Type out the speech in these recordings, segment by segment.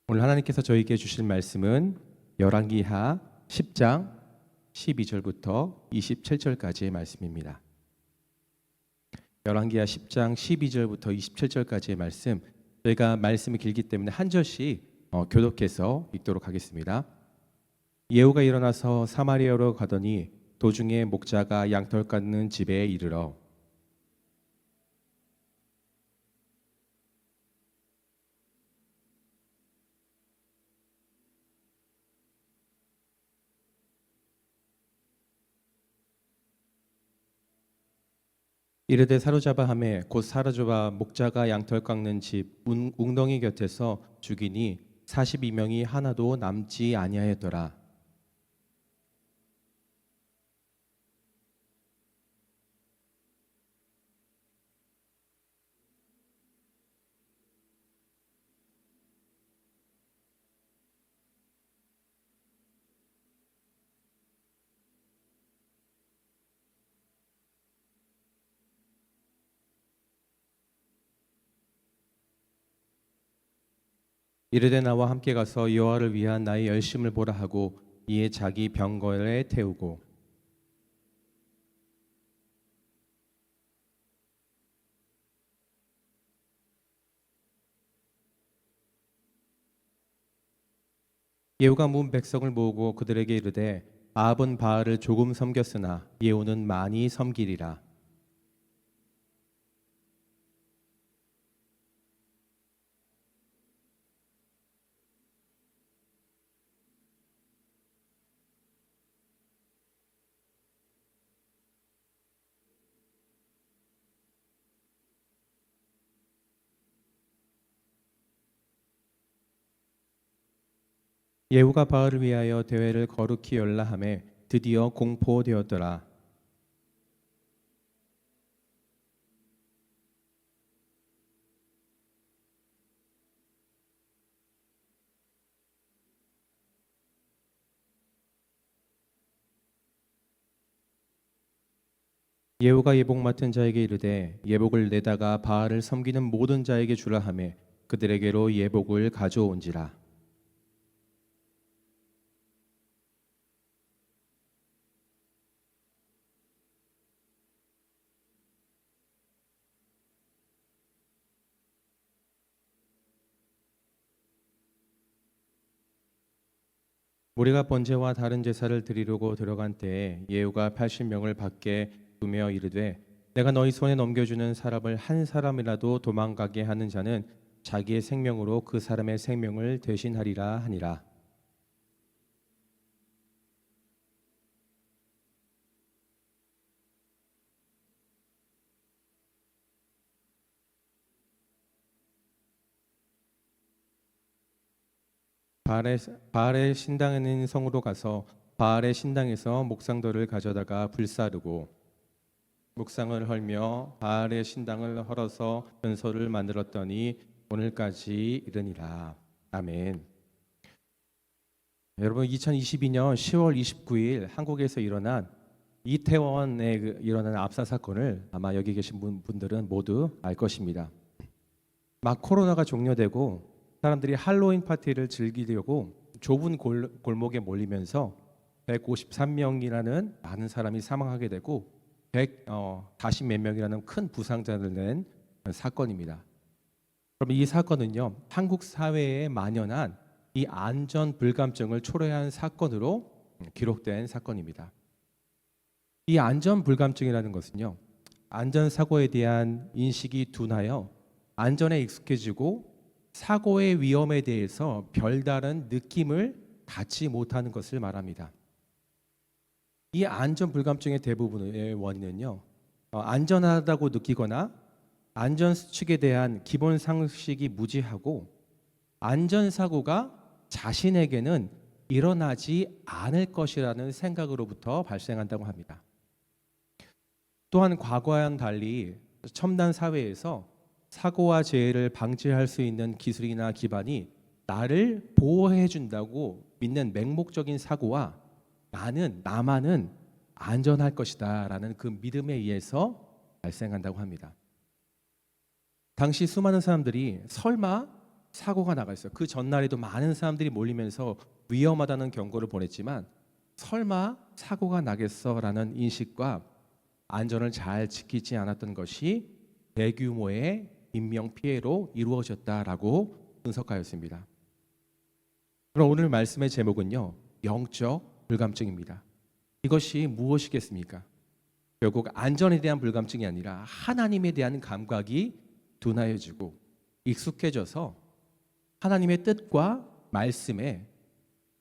오늘 하나님께서 저희에게 주실 말씀은 열왕기하 10장 12절부터 27절까지의 말씀입니다. 열왕기하 10장 12절부터 27절까지의 말씀, 저희가 말씀이 길기 때문에 한 절씩 교독해서 읽도록 하겠습니다. 예후가 일어나서 사마리아로 가더니 도중에 목자가 양털 깎는 집에 이르러 이르되 사로잡아 하매 곧 사로잡아 목자가 양털 깎는 집 웅덩이 곁에서 죽이니 42명이 하나도 남지 아니하였더라. 이르되 나와 함께 가서 여호와를 위한 나의 열심을 보라 하고 이에 자기 병거에 태우고 예후가 문 백성을 모으고 그들에게 이르되 아합은 바알을 조금 섬겼으나 예후는 많이 섬기리라. 예후가 바알을 위하여 대회를 거룩히 열라하매 드디어 공포되었더라. 예후가 예복 맡은 자에게 이르되 예복을 내다가 바알을 섬기는 모든 자에게 주라 하매 그들에게로 예복을 가져온지라. 무리가 번제와 다른 제사를 드리려고 들어간 때에 예후가 80명을 밖에 두며 이르되 내가 너희 손에 넘겨주는 사람을 한 사람이라도 도망가게 하는 자는 자기의 생명으로 그 사람의 생명을 대신하리라 하니라. 바알의 신당에 있는 성으로 가서 바알의 신당에서 목상돌을 가져다가 불사르고 목상을 헐며 바알의 신당을 헐어서 변소를 만들었더니 오늘까지 이르니라. 아멘. 여러분, 2022년 10월 29일 한국에서 일어난 이태원에 일어난 압사 사건을 아마 여기 계신 분들은 모두 알 것입니다. 막 코로나가 종료되고 사람들이 할로윈 파티를 즐기려고 좁은 골목에 몰리면서 153명이라는 많은 사람이 사망하게 되고 140몇 명이라는 큰 부상자를 낸 사건입니다. 그럼 이 사건은요, 한국 사회에 만연한 이 안전 불감증을 초래한 사건으로 기록된 사건입니다. 이 안전 불감증이라는 것은요, 안전 사고에 대한 인식이 둔하여 안전에 익숙해지고 사고의 위험에 대해서 별다른 느낌을 갖지 못하는 것을 말합니다. 이 안전 불감증의 대부분의 원인은요, 안전하다고 느끼거나 안전 수칙에 대한 기본 상식이 무지하고 안전사고가 자신에게는 일어나지 않을 것이라는 생각으로부터 발생한다고 합니다. 또한 과거와는 달리 첨단 사회에서 사고와 재해를 방지할 수 있는 기술이나 기반이 나를 보호해 준다고 믿는 맹목적인 사고와 나만은 안전할 것이다 라는 그 믿음에 의해서 발생한다고 합니다. 당시 수많은 사람들이 설마 사고가 나가 있어요. 그 전날에도 많은 사람들이 몰리면서 위험하다는 경고를 보냈지만 설마 사고가 나겠어라는 인식과 안전을 잘 지키지 않았던 것이 대규모의 인명 피해로 이루어졌다라고 분석하였습니다. 그럼 오늘 말씀의 제목은요, 영적 불감증입니다. 이것이 무엇이겠습니까? 결국 안전에 대한 불감증이 아니라 하나님에 대한 감각이 둔하여지고 익숙해져서 하나님의 뜻과 말씀에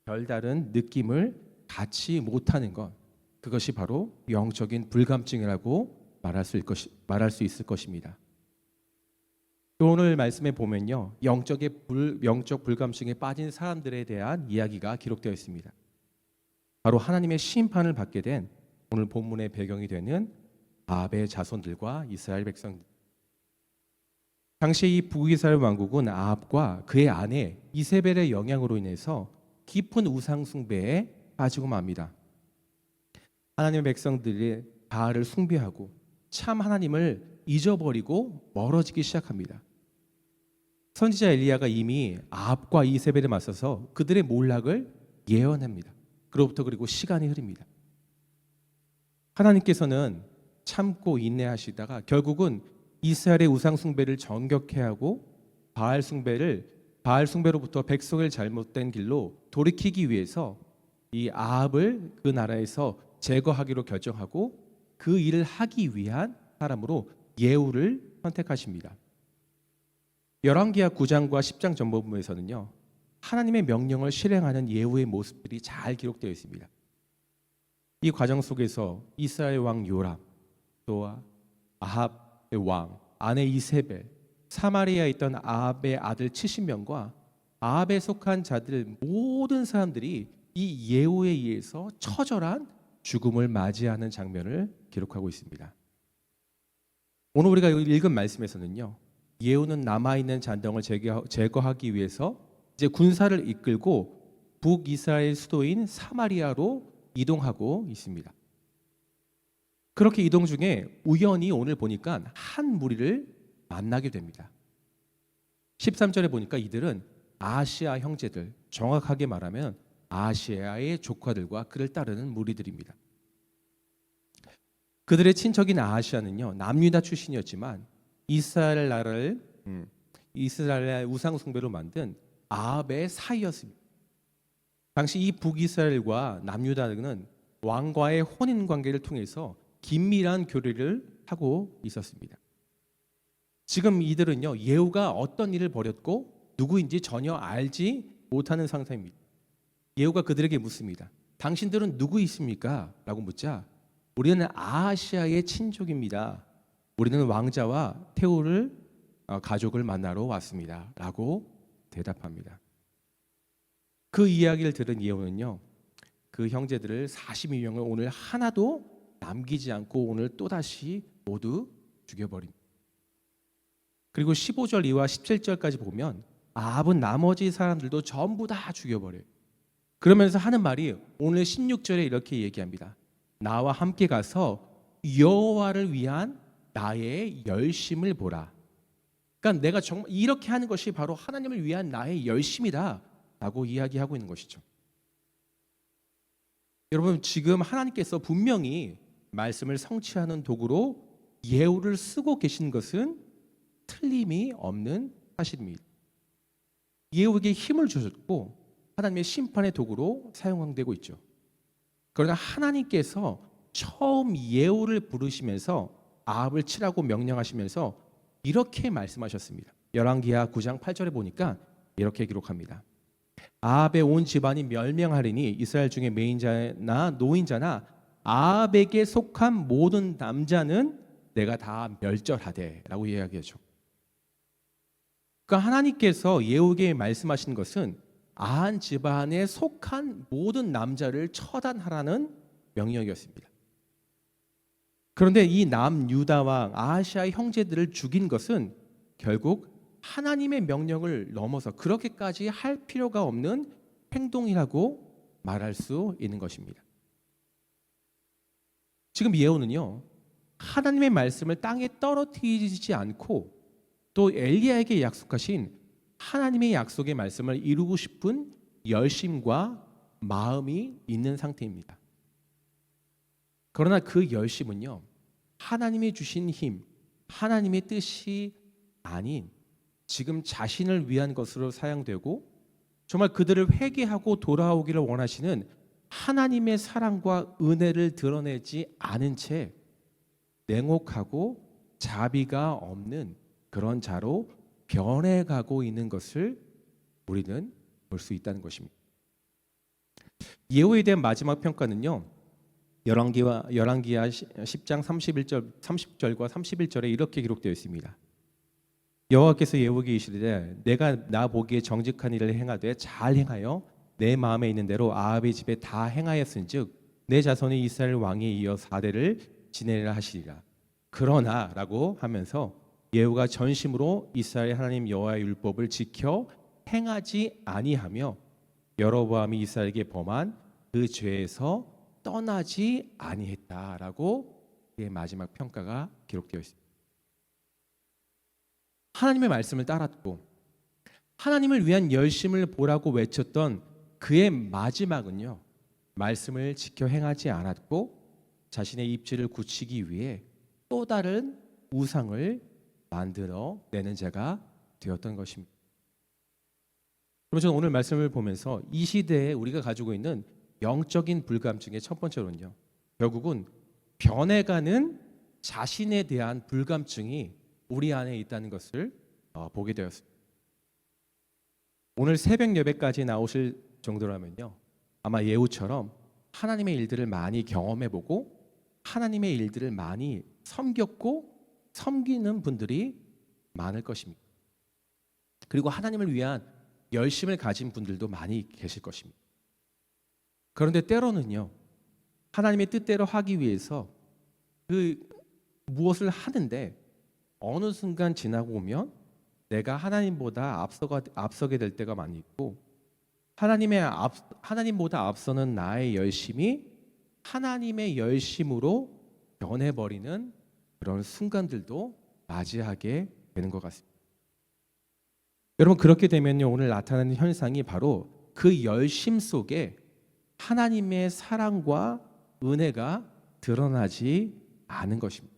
별다른 느낌을 갖지 못하는 것, 그것이 바로 영적인 불감증이라고 말할 수 있을 것입니다. 또 오늘 말씀에 보면요, 영적 불감증에 빠진 사람들에 대한 이야기가 기록되어 있습니다. 바로 하나님의 심판을 받게 된 오늘 본문의 배경이 되는 아합의 자손들과 이스라엘 백성들. 당시 이 북이스라엘 왕국은 아합과 그의 아내 이세벨의 영향으로 인해서 깊은 우상 숭배에 빠지고 맙니다. 하나님의 백성들이 바알을 숭배하고 참 하나님을 잊어버리고 멀어지기 시작합니다. 선지자 엘리야가 이미 아합과 이세벨에 맞서서 그들의 몰락을 예언합니다. 그리고 시간이 흐릅니다. 하나님께서는 참고 인내하시다가 결국은 이스라엘의 우상 숭배를 정격해 하고 바알 숭배로부터 백성을 잘못된 길로 돌이키기 위해서 이 아합을 그 나라에서 제거하기로 결정하고 그 일을 하기 위한 사람으로 예후를 선택하십니다. 열왕기하 9장과 10장 전반부에서는요, 하나님의 명령을 실행하는 예후의 모습들이 잘 기록되어 있습니다. 이 과정 속에서 이스라엘 왕 요람, 또 아합의 왕, 아내 이세벨, 사마리아에 있던 아합의 아들 70명과 아합에 속한 자들 모든 사람들이 이 예후에 의해서 처절한 죽음을 맞이하는 장면을 기록하고 있습니다. 오늘 우리가 읽은 말씀에서는요, 예후는 남아있는 잔덩을 제거하기 위해서 이제 군사를 이끌고 북이스라엘 수도인 사마리아로 이동하고 있습니다. 그렇게 이동 중에 우연히 오늘 보니까 한 무리를 만나게 됩니다. 13절에 보니까 이들은 아하시아 형제들, 정확하게 말하면 아하시아의 조카들과 그를 따르는 무리들입니다. 그들의 친척인 아하시아는요, 남유다 출신이었지만 이스라엘 우상 숭배로 만든 아합의 사이였습니다. 당시 이 북이스라엘과 남유다는 왕과의 혼인 관계를 통해서 긴밀한 교류를 하고 있었습니다. 지금 이들은요, 예후가 어떤 일을 벌였고 누구인지 전혀 알지 못하는 상태입니다. 예후가 그들에게 묻습니다. 당신들은 누구이십니까? 라고 묻자 우리는 아하시아의 친족입니다. 우리는 왕자와 태우를 가족을 만나러 왔습니다. 라고 대답합니다. 그 이야기를 들은 예후는요, 그 형제들을 42명을 오늘 하나도 남기지 않고 오늘 또다시 모두 죽여버립니다. 그리고 15절 이하 17절까지 보면 아합은 나머지 사람들도 전부 다 죽여버려요. 그러면서 하는 말이 오늘 16절에 이렇게 얘기합니다. 나와 함께 가서 여호와를 위한 나의 열심을 보라. 그러니까 내가 정말 이렇게 하는 것이 바로 하나님을 위한 나의 열심이다 라고 이야기하고 있는 것이죠. 여러분, 지금 하나님께서 분명히 말씀을 성취하는 도구로 예후를 쓰고 계신 것은 틀림이 없는 사실입니다. 예후에게 힘을 주셨고 하나님의 심판의 도구로 사용되고 있죠. 그러나 하나님께서 처음 예후를 부르시면서 아합을 치라고 명령하시면서 이렇게 말씀하셨습니다. 열왕기하 9장 8절에 보니까 이렇게 기록합니다. 아합의 온 집안이 멸명하리니 이스라엘 중에 매인자나 노인자나 아합에게 속한 모든 남자는 내가 다 멸절하되 라고 이야기하죠. 그러니까 하나님께서 예후에게 말씀하신 것은 아한 집안에 속한 모든 남자를 처단하라는 명령이었습니다. 그런데 이 남유다 왕 아하시아의 형제들을 죽인 것은 결국 하나님의 명령을 넘어서 그렇게까지 할 필요가 없는 행동이라고 말할 수 있는 것입니다. 지금 예후는요, 하나님의 말씀을 땅에 떨어뜨리지 않고 또 엘리야에게 약속하신 하나님의 약속의 말씀을 이루고 싶은 열심과 마음이 있는 상태입니다. 그러나 그 열심은요, 하나님이 주신 힘, 하나님의 뜻이 아닌 지금 자신을 위한 것으로 사용되고 정말 그들을 회개하고 돌아오기를 원하시는 하나님의 사랑과 은혜를 드러내지 않은 채 냉혹하고 자비가 없는 그런 자로 변해가고 있는 것을 우리는 볼 수 있다는 것입니다. 예후에 대한 마지막 평가는요, 열왕기하 10장 30절과 31절에 이렇게 기록되어 있습니다. 여호와께서 예후에게 이르시되 내가 나 보기에 정직한 일을 행하되 잘 행하여 내 마음에 있는 대로 아합의 집에 다 행하였은즉 내 자손이 이스라엘 왕에 이어 4대를 지내리라 하시리라. 그러나라고 하면서 예후가 전심으로 이스라엘 하나님 여호와의 율법을 지켜 행하지 아니하며 여로보암이 이스라엘에게 범한 그 죄에서 떠나지 아니했다라고 그의 마지막 평가가 기록되어 있습니다. 하나님의 말씀을 따랐고 하나님을 위한 열심을 보라고 외쳤던 그의 마지막은요, 말씀을 지켜 행하지 않았고 자신의 입지를 굳히기 위해 또 다른 우상을 만들어 내는 자가 되었던 것입니다. 그럼 저는 오늘 말씀을 보면서 이 시대에 우리가 가지고 있는 영적인 불감증의 첫 번째로는요, 결국은 변해가는 자신에 대한 불감증이 우리 안에 있다는 것을 보게 되었습니다. 오늘 새벽 예배까지 나오실 정도라면요, 아마 예후처럼 하나님의 일들을 많이 경험해보고 하나님의 일들을 많이 섬겼고 섬기는 분들이 많을 것입니다. 그리고 하나님을 위한 열심을 가진 분들도 많이 계실 것입니다. 그런데 때로는요, 하나님의 뜻대로 하기 위해서 그 무엇을 하는데 어느 순간 지나고 오면 내가 하나님보다 앞서게 될 때가 많이 있고 하나님보다 앞서는 나의 열심이 하나님의 열심으로 변해버리는 그런 순간들도 맞이하게 되는 것 같습니다. 여러분, 그렇게 되면요, 오늘 나타나는 현상이 바로 그 열심 속에 하나님의 사랑과 은혜가 드러나지 않은 것입니다.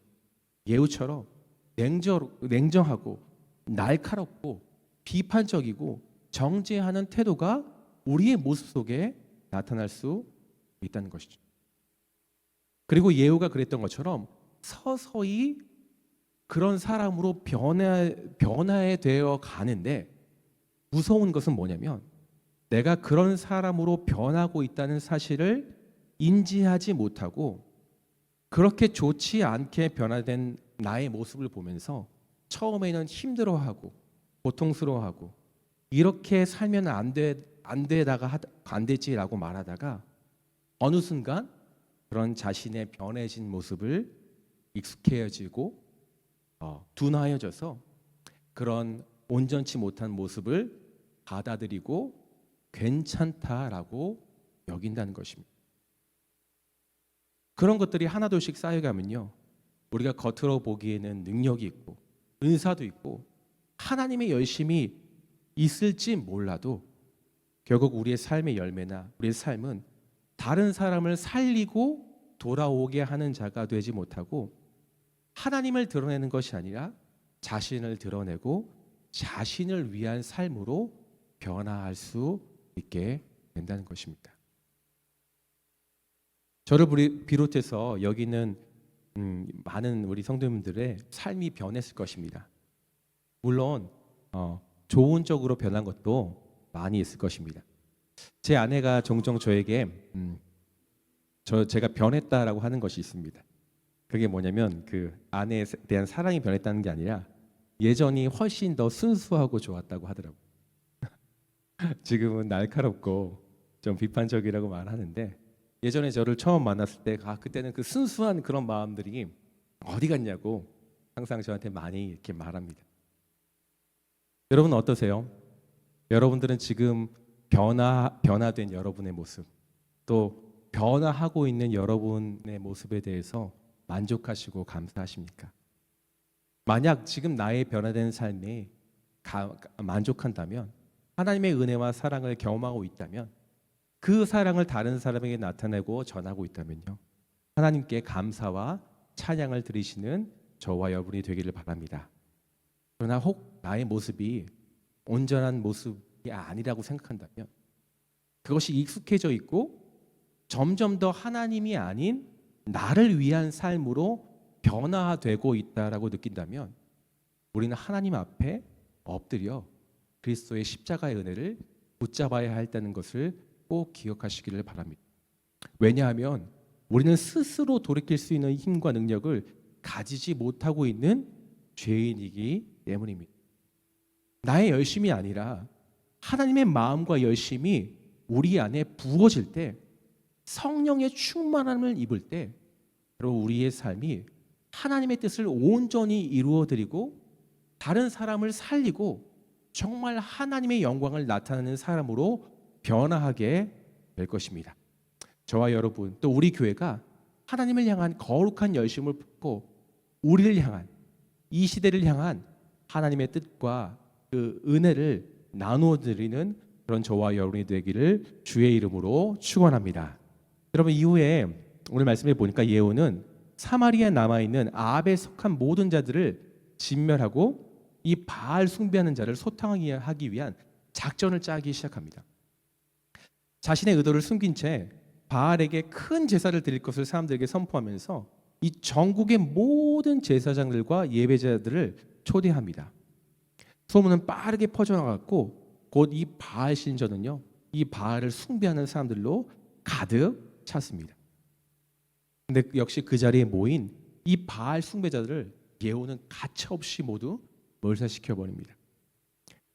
예후처럼 냉정하고 날카롭고 비판적이고 정죄하는 태도가 우리의 모습 속에 나타날 수 있다는 것이죠. 그리고 예후가 그랬던 것처럼 서서히 그런 사람으로 변화되어 가는데 무서운 것은 뭐냐면 내가 그런 사람으로 변하고 있다는 사실을 인지하지 못하고 그렇게 좋지 않게 변화된 나의 모습을 보면서 처음에는 힘들어하고 고통스러워하고 이렇게 살면 안 되지라고 말하다가 어느 순간 그런 자신의 변해진 모습을 익숙해지고 둔하여져서 그런 온전치 못한 모습을 받아들이고 괜찮다라고 여긴다는 것입니다. 그런 것들이 하나둘씩 쌓여가면요, 우리가 겉으로 보기에는 능력이 있고 은사도 있고 하나님의 열심이 있을지 몰라도 결국 우리의 삶의 열매나 우리의 삶은 다른 사람을 살리고 돌아오게 하는 자가 되지 못하고 하나님을 드러내는 것이 아니라 자신을 드러내고 자신을 위한 삶으로 변화할 수 있게 된다는 것입니다. 저를 비롯해서 여기 있는 많은 우리 성도님들의 삶이 변했을 것입니다. 물론 좋은 쪽으로 변한 것도 많이 있을 것입니다. 제 아내가 종종 저에게 제가 변했다라고 하는 것이 있습니다. 그게 뭐냐면 그 아내에 대한 사랑이 변했다는 게 아니라 예전이 훨씬 더 순수하고 좋았다고 하더라고요. 지금은 날카롭고 좀 비판적이라고 말하는데 예전에 저를 처음 만났을 때 그때는 그 순수한 그런 마음들이 어디 갔냐고 항상 저한테 많이 이렇게 말합니다. 여러분 어떠세요? 여러분들은 지금 변화된 여러분의 모습, 또 변화하고 있는 여러분의 모습에 대해서 만족하시고 감사하십니까? 만약 지금 나의 변화된 삶이 만족한다면, 하나님의 은혜와 사랑을 경험하고 있다면, 그 사랑을 다른 사람에게 나타내고 전하고 있다면요, 하나님께 감사와 찬양을 드리시는 저와 여러분이 되기를 바랍니다. 그러나 혹 나의 모습이 온전한 모습이 아니라고 생각한다면, 그것이 익숙해져 있고 점점 더 하나님이 아닌 나를 위한 삶으로 변화되고 있다라고 느낀다면, 우리는 하나님 앞에 엎드려 그리스도의 십자가의 은혜를 붙잡아야 한다는 것을 꼭 기억하시기를 바랍니다. 왜냐하면 우리는 스스로 돌이킬 수 있는 힘과 능력을 가지지 못하고 있는 죄인이기 때문입니다. 나의 열심이 아니라 하나님의 마음과 열심이 우리 안에 부어질 때, 성령의 충만함을 입을 때, 바로 우리의 삶이 하나님의 뜻을 온전히 이루어드리고 다른 사람을 살리고 정말 하나님의 영광을 나타내는 사람으로 변화하게 될 것입니다. 저와 여러분, 또 우리 교회가 하나님을 향한 거룩한 열심을 품고 우리를 향한, 이 시대를 향한 하나님의 뜻과 그 은혜를 나누어 드리는 그런 저와 여러분이 되기를 주의 이름으로 축원합니다. 여러분, 이후에 오늘 말씀해 보니까 예후는 사마리아에 남아있는 아합에 속한 모든 자들을 진멸하고 이 바알 숭배하는 자를 소탕하기 위한 작전을 짜기 시작합니다. 자신의 의도를 숨긴 채 바알에게 큰 제사를 드릴 것을 사람들에게 선포하면서 이 전국의 모든 제사장들과 예배자들을 초대합니다. 소문은 빠르게 퍼져나갔고 곧 이 바알 신전은요, 이 바알을 숭배하는 사람들로 가득 찼습니다. 근데 역시 그 자리에 모인 이 바알 숭배자들을 예후는 가차없이 모두 몰살시켜 버립니다.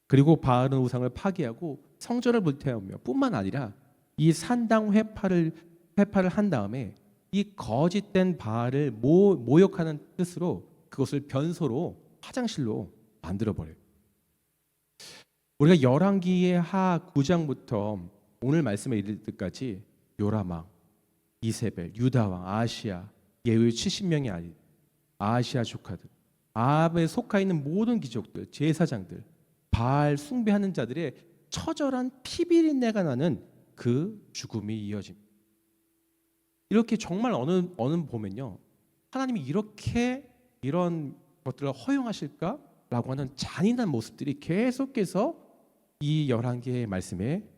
그리고 바알은 우상을 파괴하고 성전을 불태우며 뿐만 아니라 이 산당 회파를 한 다음에 이 거짓된 바알을 모욕하는 뜻으로 그것을 변소로, 화장실로 만들어 버려요. 우리가 열왕기의 하 9장부터 오늘 말씀에 이를 때까지 요라망, 이세벨, 유다왕, 아하시야, 예후의 70명이 아닌 아하시야 조카들, 아합에 속하 있는 모든 귀족들, 제사장들, 바알 숭배하는 자들의 처절한 피비린내가 나는 그 죽음이 이어집니다. 이렇게 정말 어느 보면요, 하나님이 이렇게 이런 것들을 허용하실까라고 하는 잔인한 모습들이 계속해서 이 열왕기의 말씀에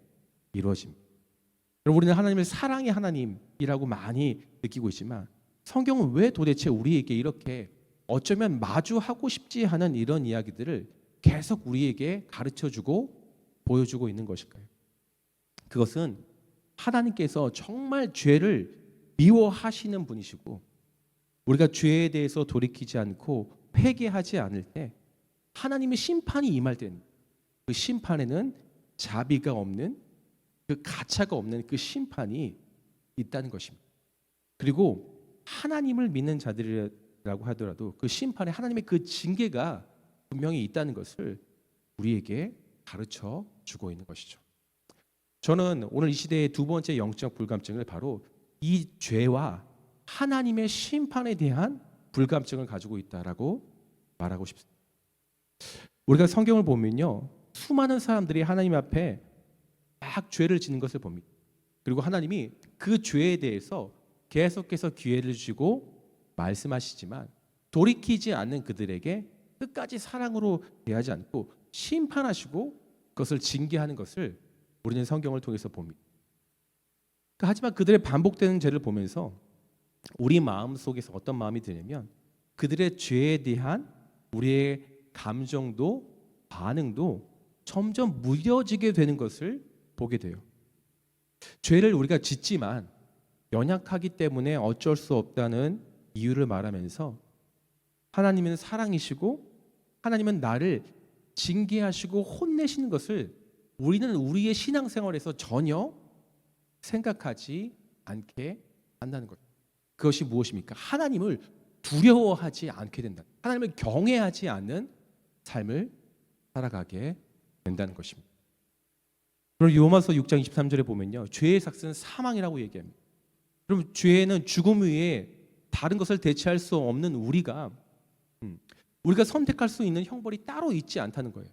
이루어집니다. 여러분, 우리는 하나님을 사랑의 하나님이라고 많이 느끼고 있지만 성경은 왜 도대체 우리에게 이렇게 어쩌면 마주하고 싶지 않은 이런 이야기들을 계속 우리에게 가르쳐주고 보여주고 있는 것일까요? 그것은 하나님께서 정말 죄를 미워하시는 분이시고, 우리가 죄에 대해서 돌이키지 않고 회개하지 않을 때 하나님의 심판이 임할 때는 그 심판에는 자비가 없는, 그 가차가 없는 그 심판이 있다는 것입니다. 그리고 하나님을 믿는 자들이라고 하더라도 그 심판에 하나님의 그 징계가 분명히 있다는 것을 우리에게 가르쳐 주고 있는 것이죠. 저는 오늘 이 시대의 두 번째 영적 불감증을 바로 이 죄와 하나님의 심판에 대한 불감증을 가지고 있다라고 말하고 싶습니다. 우리가 성경을 보면요, 수많은 사람들이 하나님 앞에 막 죄를 짓는 것을 봅니다. 그리고 하나님이 그 죄에 대해서 계속해서 기회를 주시고 말씀하시지만 돌이키지 않는 그들에게 끝까지 사랑으로 대하지 않고 심판하시고 그것을 징계하는 것을 우리는 성경을 통해서 봅니다. 하지만 그들의 반복되는 죄를 보면서 우리 마음 속에서 어떤 마음이 드냐면, 그들의 죄에 대한 우리의 감정도 반응도 점점 무뎌지게 되는 것을 보게 돼요. 죄를 우리가 짓지만 연약하기 때문에 어쩔 수 없다는 이유를 말하면서 하나님은 사랑이시고 하나님은 나를 징계하시고 혼내시는 것을 우리는 우리의 신앙생활에서 전혀 생각하지 않게 한다는 것. 그것이 무엇입니까? 하나님을 두려워하지 않게 된다. 하나님을 경외하지 않는 삶을 살아가게 된다는 것입니다. 그럼 요마서 6장 23절에 보면요, 죄의 삭은 사망이라고 얘기합니다. 그럼 죄는 죽음 위에 다른 것을 대체할 수 없는 우리가 선택할 수 있는 형벌이 따로 있지 않다는 거예요.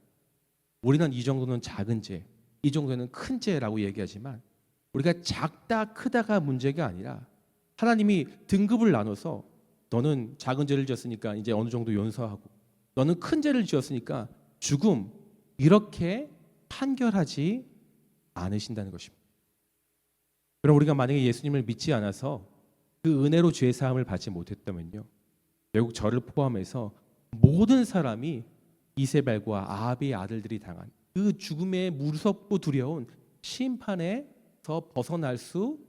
우리는 이 정도는 작은 죄, 이 정도는 큰 죄라고 얘기하지만 우리가 작다 크다가 문제가 아니라 하나님이 등급을 나눠서 너는 작은 죄를 지었으니까 이제 어느 정도 용서하고 너는 큰 죄를 지었으니까 죽음 이렇게 판결하지 않으신다는 것입니다. 그럼 우리가 만약에 예수님을 믿지 않아서 그 은혜로 죄 사함을 받지 못했다면요, 결국 저를 포함해서 모든 사람이 이세벨과 아합의 아들들이 당한 그 죽음의 무섭고 두려운 심판에서 벗어날 수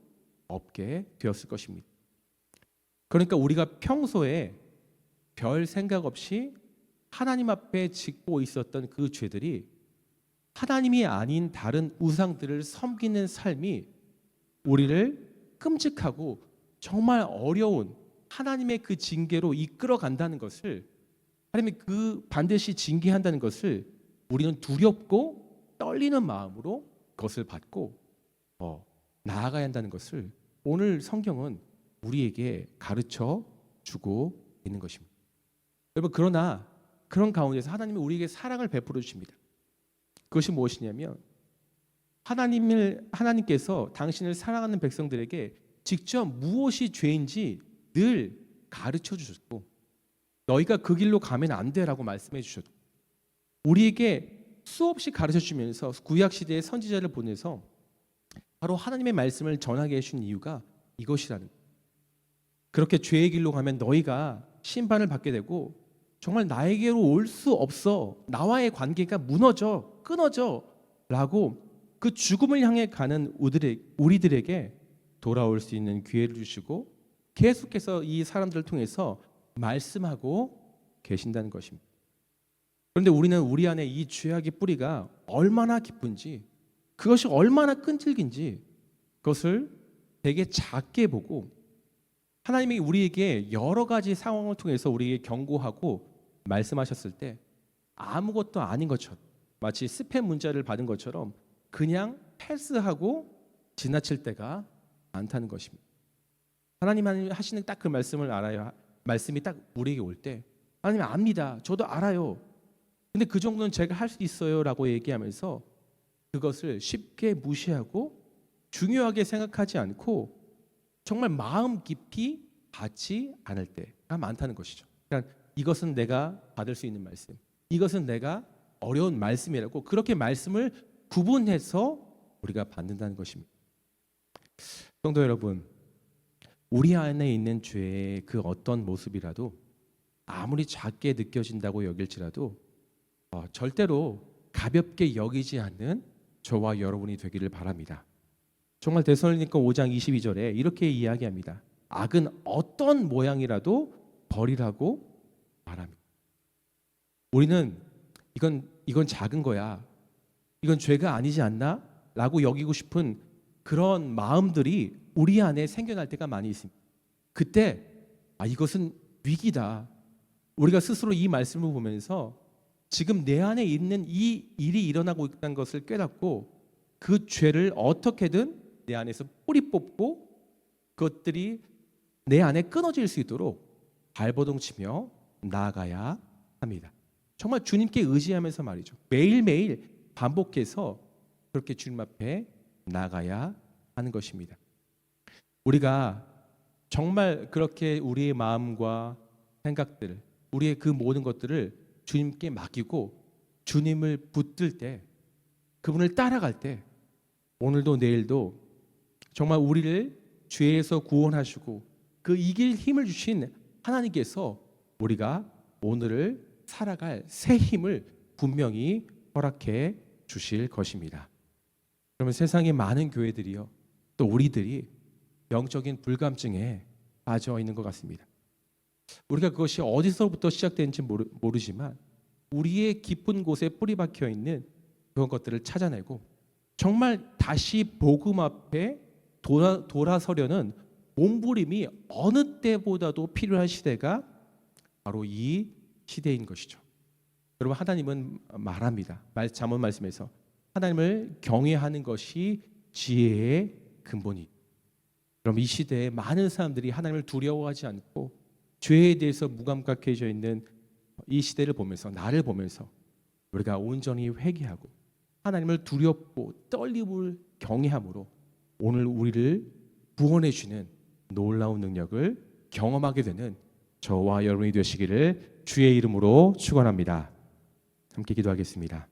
없게 되었을 것입니다. 그러니까 우리가 평소에 별 생각 없이 하나님 앞에 짓고 있었던 그 죄들이 하나님이 아닌 다른 우상들을 섬기는 삶이 우리를 끔찍하고 정말 어려운 하나님의 그 징계로 이끌어 간다는 것을, 하나님이 그 반드시 징계한다는 것을 우리는 두렵고 떨리는 마음으로 그것을 받고 나아가야 한다는 것을 오늘 성경은 우리에게 가르쳐 주고 있는 것입니다. 여러분, 그러나 그런 가운데서 하나님이 우리에게 사랑을 베풀어 주십니다. 그것이 무엇이냐면 하나님께서 당신을 사랑하는 백성들에게 직접 무엇이 죄인지 늘 가르쳐 주셨고 너희가 그 길로 가면 안 돼라고 말씀해 주셨고 우리에게 수없이 가르쳐 주면서 구약 시대의 선지자를 보내서 바로 하나님의 말씀을 전하게 해준 이유가 이것이라는 거예요. 그렇게 죄의 길로 가면 너희가 심판을 받게 되고 정말 나에게로 올 수 없어, 나와의 관계가 무너져, 끊어져 라고 그 죽음을 향해 가는 우리들에게 돌아올 수 있는 기회를 주시고 계속해서 이 사람들을 통해서 말씀하고 계신다는 것입니다. 그런데 우리는 우리 안에 이 죄악의 뿌리가 얼마나 깊은지, 그것이 얼마나 끈질긴지 그것을 되게 작게 보고 하나님이 우리에게 여러 가지 상황을 통해서 우리에게 경고하고 말씀하셨을 때 아무것도 아닌 것처럼, 마치 스팸 문자를 받은 것처럼 그냥 패스하고 지나칠 때가 많다는 것입니다. 하나님 하시는 딱 그 말씀을 알아요. 말씀이 딱 우리에게 올 때 하나님 압니다. 저도 알아요. 근데 그 정도는 제가 할 수 있어요 라고 얘기하면서 그것을 쉽게 무시하고 중요하게 생각하지 않고 정말 마음 깊이 받지 않을 때가 많다는 것이죠. 그러니까 이것은 내가 받을 수 있는 말씀, 이것은 내가 어려운 말씀이라고 그렇게 말씀을 구분해서 우리가 받는다는 것입니다. 성도 여러분, 우리 안에 있는 죄의 그 어떤 모습이라도 아무리 작게 느껴진다고 여길지라도 절대로 가볍게 여기지 않는 저와 여러분이 되기를 바랍니다. 정말 데살로니가 5장 22절에 이렇게 이야기합니다. 악은 어떤 모양이라도 버리라고 말합니다. 우리는 이건 작은 거야, 이건 죄가 아니지 않나? 라고 여기고 싶은 그런 마음들이 우리 안에 생겨날 때가 많이 있습니다. 그때 이것은 위기다. 우리가 스스로 이 말씀을 보면서 지금 내 안에 있는 이 일이 일어나고 있다는 것을 깨닫고 그 죄를 어떻게든 내 안에서 뿌리 뽑고 그것들이 내 안에 끊어질 수 있도록 발버둥 치며 나아가야 합니다. 정말 주님께 의지하면서 말이죠. 매일매일 반복해서 그렇게 주님 앞에 나가야 하는 것입니다. 우리가 정말 그렇게 우리의 마음과 생각들, 우리의 그 모든 것들을 주님께 맡기고 주님을 붙들 때, 그분을 따라갈 때 오늘도 내일도 정말 우리를 죄에서 구원하시고 그 이길 힘을 주신 하나님께서 우리가 오늘을 살아갈 새 힘을 분명히 허락해 주실 것입니다. 그러면 세상의 많은 교회들이요, 또 우리들이 영적인 불감증에 빠져 있는 것 같습니다. 우리가 그것이 어디서부터 시작되는지 모르지만 우리의 깊은 곳에 뿌리 박혀 있는 그런 것들을 찾아내고 정말 다시 복음 앞에 돌아서려는 몸부림이 어느 때보다도 필요한 시대가 바로 이 시대인 것이죠. 여러분, 하나님은 말합니다. 잠언 말씀에서 하나님을 경외하는 것이 지혜의 근본이. 그럼 이 시대에 많은 사람들이 하나님을 두려워하지 않고 죄에 대해서 무감각해져 있는 이 시대를 보면서, 나를 보면서 우리가 온전히 회개하고 하나님을 두렵고 떨림을 경외함으로 오늘 우리를 구원해 주는 놀라운 능력을 경험하게 되는 저와 여러분이 되시기를 주의 이름으로 축원합니다. 함께 기도하겠습니다.